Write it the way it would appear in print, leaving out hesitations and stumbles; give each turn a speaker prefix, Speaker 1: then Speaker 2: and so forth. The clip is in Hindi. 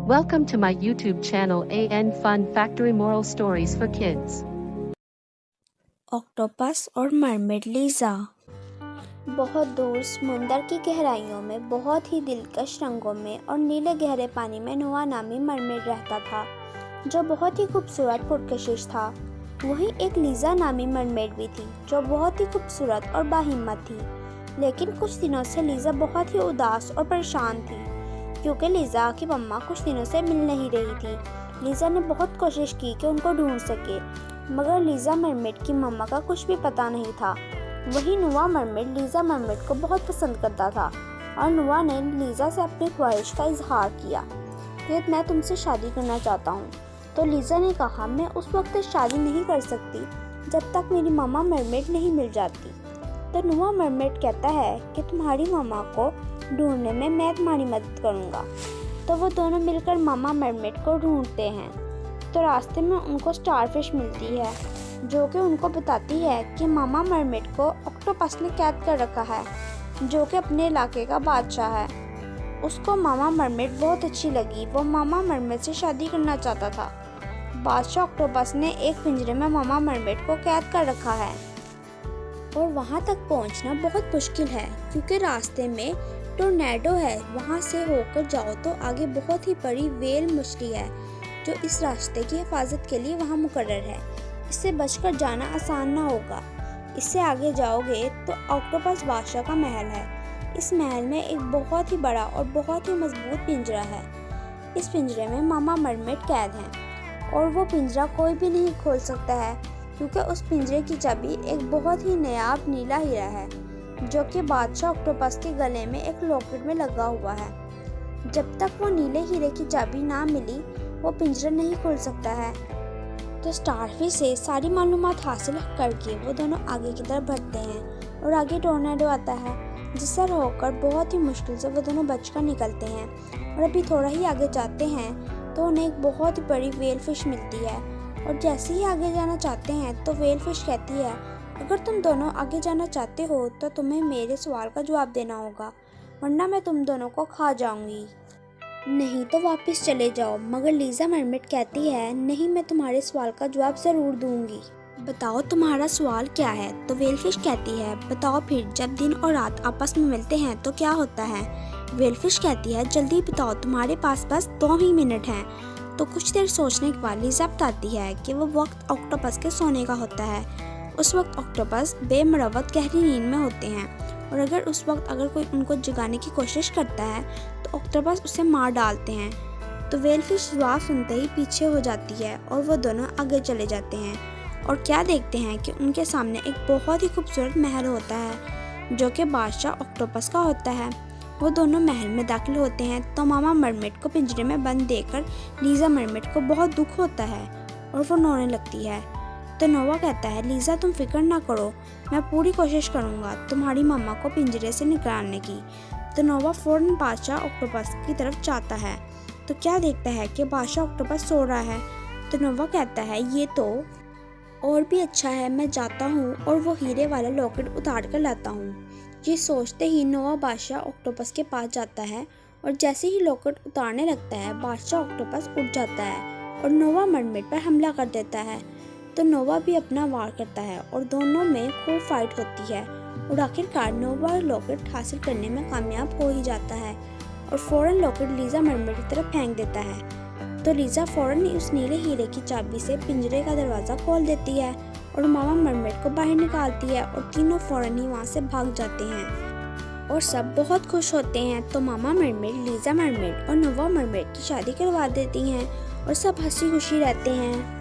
Speaker 1: Welcome to my YouTube channel AN Fun Factory Moral Stories for Kids.
Speaker 2: Octopus और मरमेड लीज़ा। बहुत दूर समुंदर की गहराइयों में बहुत ही दिलकश रंगों में और नीले गहरे पानी में नोआ नामी मरमेड रहता था, जो बहुत ही खूबसूरत पुरकशिश था। वहीं एक लीज़ा नामी मरमेड भी थी, जो बहुत ही खूबसूरत और बाहिम्मत थी। लेकिन कुछ दिनों से लीज़ा बहुत ही उदास और परेशान थी, क्योंकि लीज़ा की मम्मा कुछ दिनों से मिल नहीं रही थी। लीज़ा ने बहुत कोशिश की कि उनको ढूंढ सके, मगर लीज़ा मरमेड की मम्मा का कुछ भी पता नहीं था। वहीं नोआ मरमेड लीज़ा मरमेड को बहुत पसंद करता था और नोआ ने लीज़ा से अपनी ख्वाहिश का इजहार किया कि मैं तुमसे शादी करना चाहता हूँ। तो लीज़ा ने कहा, मैं उस वक्त शादी नहीं कर सकती जब तक मेरी मम्मा मरमेड नहीं मिल जाती। तो नोआ मरमेड कहता है कि तुम्हारी मम्मा को ढूंढने में मैं तुम्हारी मदद करूँगा। तो वो दोनों मिलकर मामा मरमेड को ढूंढते हैं। तो रास्ते में उनको स्टारफिश मिलती है, जो कि उनको बताती है कि मामा मरमेड को ऑक्टोपस ने कैद कर रखा है, जो कि अपने इलाके का बादशाह है। उसको मामा मरमेड बहुत अच्छी लगी। वो मामा मरमेड से शादी करना चाहता था। बादशाह ऑक्टोपस ने एक पिंजरे में मामा मरमेड को कैद कर रखा है और वहाँ तक पहुँचना बहुत मुश्किल है, क्योंकि रास्ते में टोर्नेडो है। वहाँ से होकर जाओ तो आगे बहुत ही बड़ी व्हेल मछली है, जो इस रास्ते की हिफाजत के लिए वहाँ मुकर्रर है। इससे बचकर जाना आसान ना होगा। इससे आगे जाओगे तो ऑक्टोपस बादशाह का महल है। इस महल में एक बहुत ही बड़ा और बहुत ही मजबूत पिंजरा है। इस पिंजरे में मामा मरमेड कैद हैं और वो पिंजरा कोई भी नहीं खोल सकता है, क्योंकि उस पिंजरे की चाबी एक बहुत ही नायाब नीला हीरा है, जो कि बादशाह ऑक्टोपस के गले में एक लॉकेट में लगा हुआ है। जब तक वो नीले हीरे की चाबी ना मिली, वो पिंजरा नहीं खोल सकता है। तो स्टारफिश से सारी मालूमात हासिल करके वो दोनों आगे की तरफ बढ़ते हैं और आगे टोर्नेडो आता है, जिससे होकर बहुत ही मुश्किल से वो दोनों बचकर निकलते हैं। और अभी थोड़ा ही आगे जाते हैं तो उन्हें एक बहुत ही बड़ी व्हेल फिश मिलती है। और जैसे ही आगे जाना चाहते हैं तो व्हेल फिश कहती है, अगर तुम दोनों आगे जाना चाहते हो तो तुम्हें मेरे सवाल का जवाब देना होगा, वरना मैं तुम दोनों को खा जाऊंगी। नहीं तो वापस चले जाओ। मगर लीज़ा मरमेड कहती है, नहीं, मैं तुम्हारे सवाल का जवाब ज़रूर दूंगी। बताओ तुम्हारा सवाल क्या है। तो व्हेलफिश कहती है, बताओ फिर जब दिन और रात आपस में मिलते हैं तो क्या होता है। व्हेलफिश कहती है, जल्दी बताओ, तुम्हारे पास बस 2 ही मिनट हैं। तो कुछ देर सोचने के बाद लीज़ा बताती है कि वो वक्त ऑक्टोपस के सोने का होता है। उस वक्त ऑक्टोपस बेमरवत गहरी नींद में होते हैं, और अगर उस वक्त कोई उनको जगाने की कोशिश करता है तो ऑक्टोपस उसे मार डालते हैं। तो व्हेलफिश जवाब सुनते ही पीछे हो जाती है और वो दोनों आगे चले जाते हैं और क्या देखते हैं कि उनके सामने एक बहुत ही खूबसूरत महल होता है, जो कि बादशाह ऑक्टोपस का होता है। वो दोनों महल में दाखिल होते हैं तो मामा मरमेड को पिंजरे में बंद देखकर लीज़ा मरमेड को बहुत दुख होता है और वो रोने लगती है। तो नोआ कहता है, लीज़ा तुम फिक्र ना करो, मैं पूरी कोशिश करूँगा तुम्हारी मम्मा को पिंजरे से निकालने की। तो नोआ फ़ौरन बादशाह ऑक्टोपस की तरफ जाता है तो क्या देखता है कि बादशाह ऑक्टोपस सो रहा है। तो नोआ कहता है, ये तो और भी अच्छा है, मैं जाता हूँ और वो हीरे वाला लॉकेट उतार कर लाता हूँ। ये सोचते ही नोआ बादशाह ऑक्टोपस के पास जाता है और जैसे ही लॉकेट उतारने लगता है, बादशाह ऑक्टोपस उठ जाता है और नोआ मरमेड पर हमला कर देता है। तो नोआ भी अपना वार करता है और दोनों में खूब फाइट होती है और आखिरकार नोआ लॉकेट हासिल करने में कामयाब हो ही जाता है और फ़ौरन लॉकेट लीज़ा मरमेड की तरफ फेंक देता है। तो लीज़ा फ़ौरन ही उस नीले हीरे की चाबी से पिंजरे का दरवाज़ा खोल देती है और मामा मरमेड को बाहर निकालती है और तीनों फ़ौरन ही वहाँ से भाग जाते हैं और सब बहुत खुश होते हैं। तो मामा मरमेड, लीज़ा मरमेड और नोआ मरमेड की शादी करवा देती हैं और सब हंसी खुशी रहते हैं।